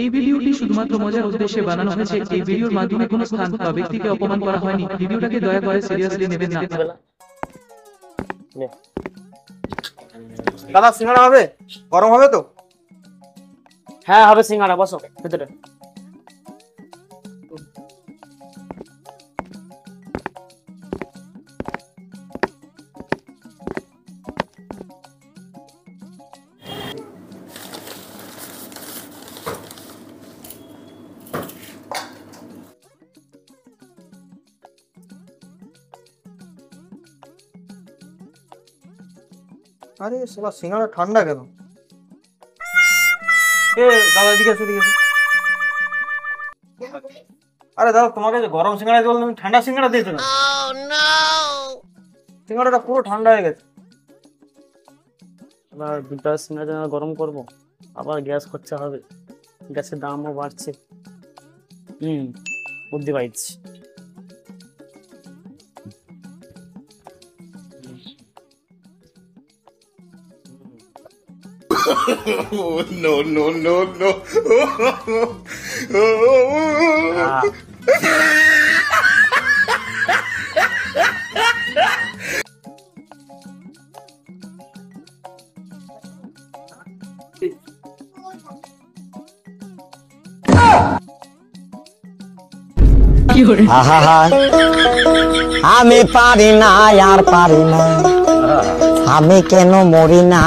এই ভিডিওটি শুধুমাত্র মজার উদ্দেশ্যে বানানো হয়েছে। এই ভিডিওর মাধ্যমে কোনো স্থান বা ব্যক্তিকে অপমান করা হয়নি। ভিডিওটাকে দয়া করে সিরিয়াসলি নেবেন না। দাদা সিঙ্গাড়া হবে? গরম হবে তো? হ্যাঁ হবে সিঙ্গাড়া, বসো ভিতরে। আরে শালা সিঙ্গাড়া ঠান্ডা কেন? এ দাদা এদিকে এসো, এদিকে এসো। আরে দাদা তোমাকে যে গরম সিঙ্গাড়া দিয়ে বললাম, তুমি ঠান্ডা সিঙ্গাড়া দিয়েছো না? সিঙ্গাড়াটা পুরো ঠান্ডা হয়ে গেছে। আবার দুটা সিঙ্গাড়া গরম করব, আবার গ্যাস খরচা হবে, গ্যাসের দামও বাড়ছে। বুদ্ধি পাইছি। No, no, no, no. আমি পারি না আর পারি না, আমি কেন মরি না।